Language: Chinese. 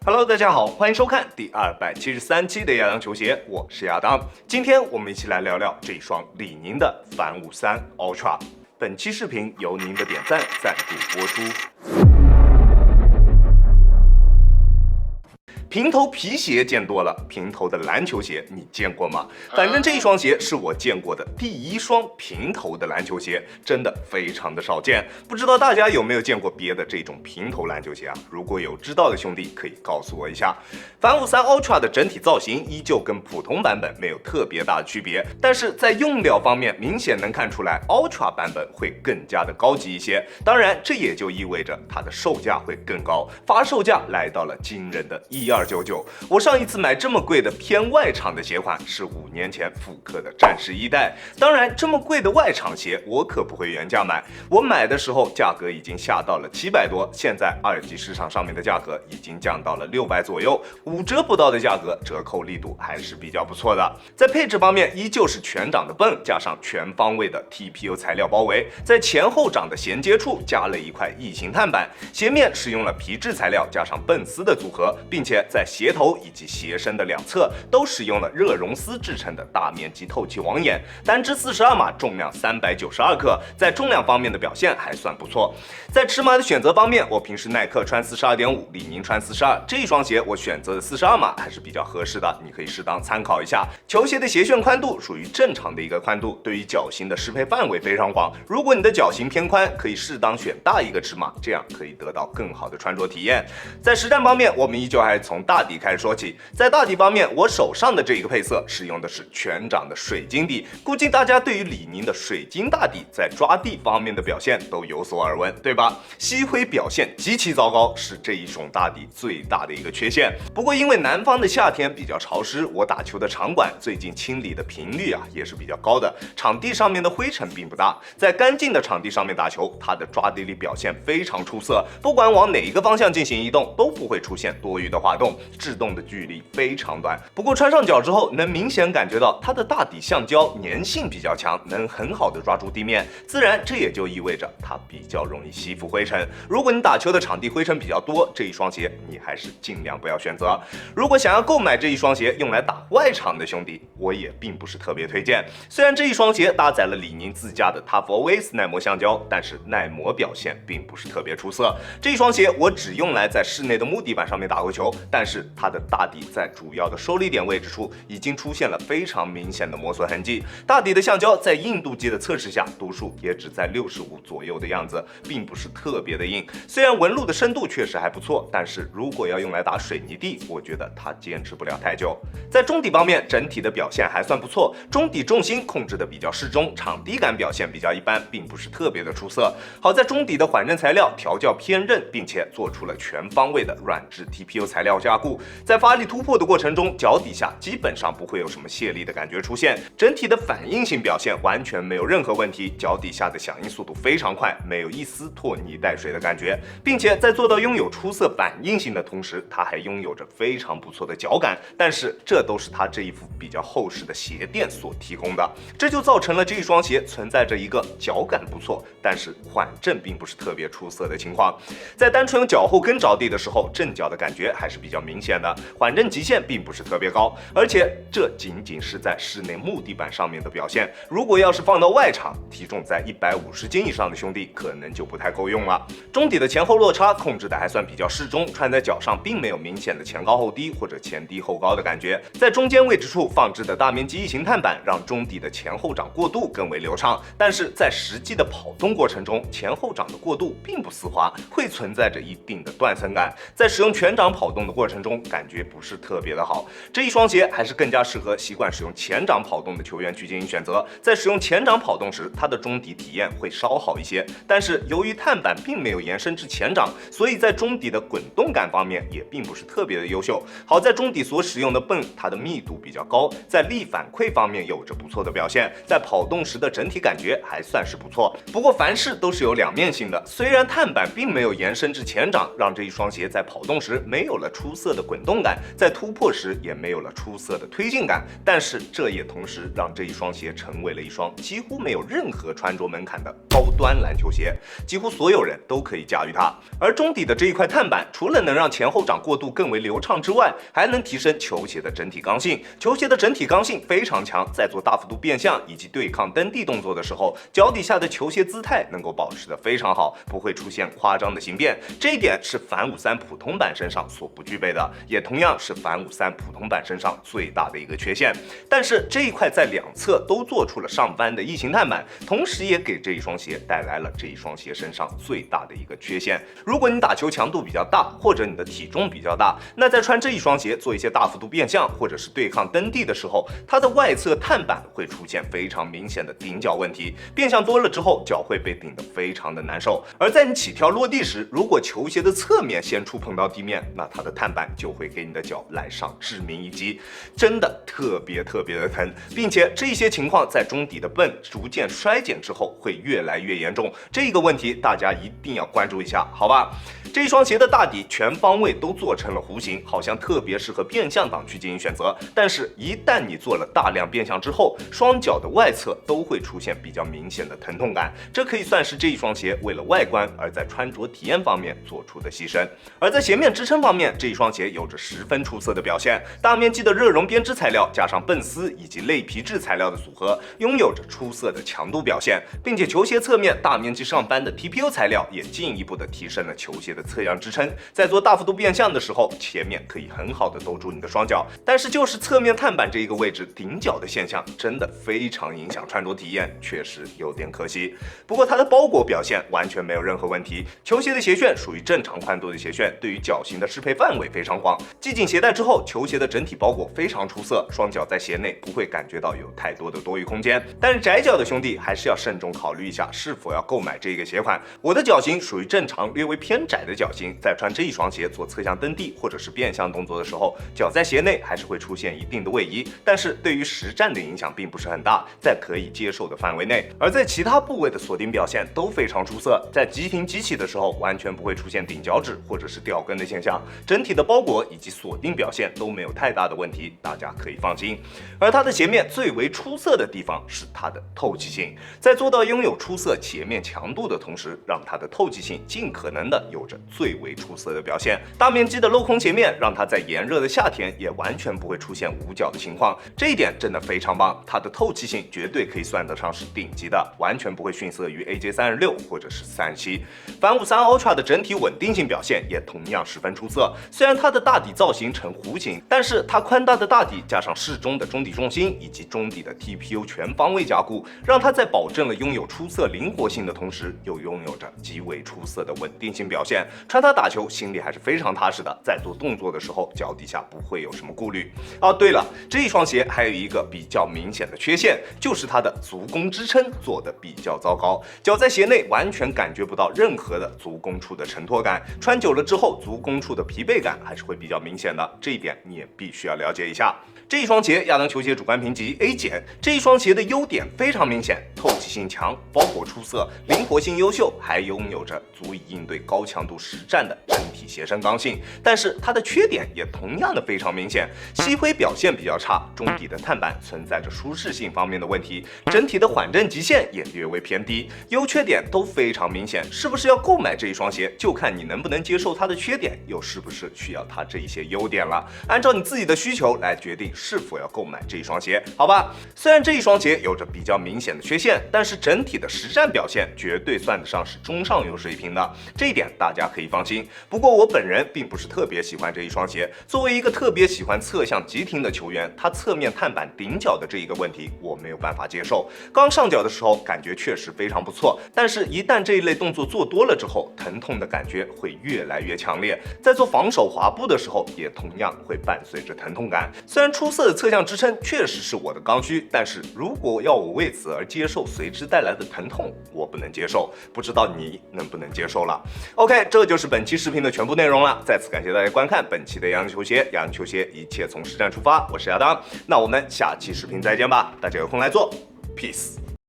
Hello， 大家好，欢迎收看第273期的亚当球鞋，我是亚当。今天我们一起来聊聊这一双李宁的帆53 Ultra。本期视频由您的点赞赞助播出。平头皮鞋见多了，平头的篮球鞋你见过吗？反正这一双鞋是我见过的第一双平头的篮球鞋，真的非常的少见。不知道大家有没有见过别的这种平头篮球鞋啊？如果有知道的兄弟可以告诉我一下。帆53 Ultra 的整体造型依旧跟普通版本没有特别大的区别，但是在用料方面明显能看出来 Ultra 版本会更加的高级一些。当然，这也就意味着它的售价会更高，发售价来到了惊人的1299。我上一次买这么贵的偏外厂的鞋款是5年前复刻的战士1代。当然，这么贵的外厂鞋我可不会原价买，我买的时候价格已经下到了700多，现在二级市场上面的价格已经降到了600左右，5折不到的价格，折扣力度还是比较不错的。在配置方面，依旧是全掌的泵加上全方位的 TPU 材料包围，在前后掌的衔接处加了一块异形碳板，鞋面使用了皮质材料加上泵丝的组合，并且在鞋头以及鞋身的两侧都使用了热熔丝制成的大面积透气网眼，单支42码，重量392克，在重量方面的表现还算不错。在尺码的选择方面，我平时耐克穿42.5，李宁穿42，这一双鞋我选择的42码还是比较合适的，你可以适当参考一下。球鞋的鞋楦宽度属于正常的一个宽度，对于脚型的适配范围非常广。如果你的脚型偏宽，可以适当选大一个尺码，这样可以得到更好的穿着体验。在实战方面，我们依旧还是从大底开始说起。在大底方面，我手上的这个配色使用的是全掌的水晶底，估计大家对于李宁的水晶大底在抓地方面的表现都有所耳闻，对吧？吸灰表现极其糟糕，是这一种大底最大的一个缺陷。不过因为南方的夏天比较潮湿，我打球的场馆最近清理的频率也是比较高的，场地上面的灰尘并不大，在干净的场地上面打球，它的抓地力表现非常出色，不管往哪一个方向进行移动都不会出现多余的滑动，制动的距离非常短。不过穿上脚之后，能明显感觉到它的大底橡胶粘性比较强，能很好的抓住地面，自然这也就意味着它比较容易吸附灰尘。如果你打球的场地灰尘比较多，这一双鞋你还是尽量不要选择。如果想要购买这一双鞋用来打外场的兄弟，我也并不是特别推荐。虽然这一双鞋搭载了李宁自家的 Tough Always 耐磨橡胶，但是耐磨表现并不是特别出色。这一双鞋我只用来在室内的木地板上面打过球，但是它的大底在主要的受力点位置处已经出现了非常明显的磨损痕迹。大底的橡胶在硬度计的测试下，读数也只在65左右的样子，并不是特别的硬。虽然纹路的深度确实还不错，但是如果要用来打水泥地，我觉得它坚持不了太久。在中底方面，整体的表现还算不错，中底重心控制的比较适中，场地感表现比较一般，并不是特别的出色。好在中底的缓震材料调教偏韧，并且做出了全方位的软质 TPU 材料加固，在发力突破的过程中，脚底下基本上不会有什么泄力的感觉出现，整体的反应性表现完全没有任何问题，脚底下的响应速度非常快，没有一丝拖泥带水的感觉，并且在做到拥有出色反应性的同时，它还拥有着非常不错的脚感，但是这都是它这一副比较厚实的鞋垫所提供的，这就造成了这一双鞋存在着一个脚感不错，但是缓震并不是特别出色的情况。在单纯脚后跟着地的时候，震脚的感觉还是比较明显的，缓震极限并不是特别高，而且这仅仅是在室内木地板上面的表现，如果要是放到外场，体重在150斤以上的兄弟可能就不太够用了。中底的前后落差控制的还算比较适中，穿在脚上并没有明显的前高后低或者前低后高的感觉，在中间位置处放置的大面积异形碳板让中底的前后掌过渡更为流畅，但是在实际的跑动过程中，前后掌的过渡并不丝滑，会存在着一定的断层感，在使用全掌跑动的过程中感觉不是特别的好。这一双鞋还是更加适合习惯使用前掌跑动的球员去进行选择，在使用前掌跑动时，它的中底体验会稍好一些，但是由于碳板并没有延伸至前掌，所以在中底的滚动感方面也并不是特别的优秀。好在中底所使用的泵，它的密度比较高，在力反馈方面有着不错的表现，在跑动时的整体感觉还算是不错。不过凡事都是有两面性的，虽然碳板并没有延伸至前掌，让这一双鞋在跑动时没有了出出色的滚动感，在突破时也没有了出色的推进感。但是这也同时让这一双鞋成为了一双几乎没有任何穿着门槛的高端篮球鞋，几乎所有人都可以驾驭它。而中底的这一块碳板，除了能让前后掌过渡更为流畅之外，还能提升球鞋的整体刚性。球鞋的整体刚性非常强，在做大幅度变向以及对抗蹬地动作的时候，脚底下的球鞋姿态能够保持得非常好，不会出现夸张的形变。这一点是反53普通版身上所不具备的，也同样是反53普通版身上最大的一个缺陷。但是这一块在两侧都做出了上翻的异形碳板，同时也给这一双鞋带来了这一双鞋身上最大的一个缺陷。如果你打球强度比较大，或者你的体重比较大，那在穿这一双鞋做一些大幅度变向或者是对抗蹬地的时候，它的外侧碳板会出现非常明显的顶脚问题，变向多了之后，脚会被顶得非常的难受。而在你起跳落地时，如果球鞋的侧面先触碰到地面，那它的碳板就会给你的脚来上致命一击，真的特别的疼，并且这些情况在中底的泵逐渐衰减之后会越来越严重，这个问题大家一定要关注一下，好吧？这一双鞋的大底全方位都做成了弧形，好像特别适合变向党去进行选择，但是一旦你做了大量变向之后，双脚的外侧都会出现比较明显的疼痛感，这可以算是这一双鞋为了外观而在穿着体验方面做出的牺牲。而在鞋面支撑方面，这一双鞋有着十分出色的表现，大面积的热熔编织材料加上泵丝以及类皮质材料的组合，拥有着出色的强度表现，并且球鞋侧面大面积上翻的 TPU 材料也进一步的提升了球鞋的侧向支撑，在做大幅度变向的时候，前面可以很好的兜住你的双脚。但是就是侧面碳板这一个位置顶脚的现象，真的非常影响穿着体验，确实有点可惜。不过它的包裹表现完全没有任何问题，球鞋的鞋楦属于正常宽度的鞋楦，对于脚型的适配范围非常广。系紧鞋带之后，球鞋的整体包裹非常出色，双脚在鞋内不会感觉到有太多的多余空间。但是窄脚的兄弟还是要慎重考虑一下是否要购买这个鞋款。我的脚型属于正常略微偏窄的脚型，在穿这一双鞋做侧向蹬地或者是变向动作的时候，脚在鞋内还是会出现一定的位移，但是对于实战的影响并不是很大，在可以接受的范围内。而在其他部位的锁定表现都非常出色，在急停急起的时候完全不会出现顶脚趾或者是掉跟的现象，整体的包裹以及锁定表现都没有太大的问题，大家可以放心。而它的鞋面最为出色的地方是它的透气性，在做到拥有出色鞋面强度的同时，让它的透气性尽可能的有着最为出色的表现。大面积的镂空鞋面让它在炎热的夏天也完全不会出现捂脚的情况，这一点真的非常棒，它的透气性绝对可以算得上是顶级的，完全不会逊色于 AJ36 或者是37。反53 Ultra 的整体稳定性表现也同样十分出色，虽然它的大底造型呈弧形，但是它宽大的大底加上适中的中底重心以及中底的 TPU 全方位加固，让它在保证了拥有出色灵活性的同时，又拥有着极为出色的稳定性表现。穿它打球心里还是非常踏实的，在做动作的时候脚底下不会有什么顾虑。哦，对了，这一双鞋还有一个比较明显的缺陷，就是它的足弓支撑做的比较糟糕，脚在鞋内完全感觉不到任何的足弓处的承托感，穿久了之后足弓处的疲惫感还是会比较明显的，这一点你也必须要了解一下。这一双鞋亚当球鞋主观评级 A 减，这一双鞋的优点非常明显，透气性强，包裹出色，灵活性优秀，还拥有着足以应对高强度实战的整体鞋身刚性。但是它的缺点也同样的非常明显，吸灰表现比较差，中底的碳板存在着舒适性方面的问题，整体的缓震极限也略微偏低，优缺点都非常明显。是不是要购买这一双鞋，就看你能不能接受它的缺点，又是不是需要它这一些优点了。按照你自己的需求来决定是否要购买这一双鞋，好吧？虽然这一双鞋有着比较明显的缺陷，但是整体的实战表现绝对算得上是中上游水平的，这一点大家可以放心。不过我本人并不是特别喜欢这一双鞋，作为一个特别喜欢侧向急停的球员，它侧面碳板顶脚的这一个问题我没有办法接受。刚上脚的时候感觉确实非常不错，但是一旦这一类动作做多了之后，疼痛的感觉会越来越强烈，在做防守滑步的时候也同样会伴随着疼痛感。虽然出色的侧向支撑确实是我的刚需，但是如果要我为此而接受随之带来的疼痛，我不能接受，不知道你能不能接受了。 OK， 这就是本期视频的全部内容了，再次感谢大家观看本期的洋球鞋，洋球鞋一切从实战出发，我是亚当，那我们下期视频再见吧，大家有空来做 Peace。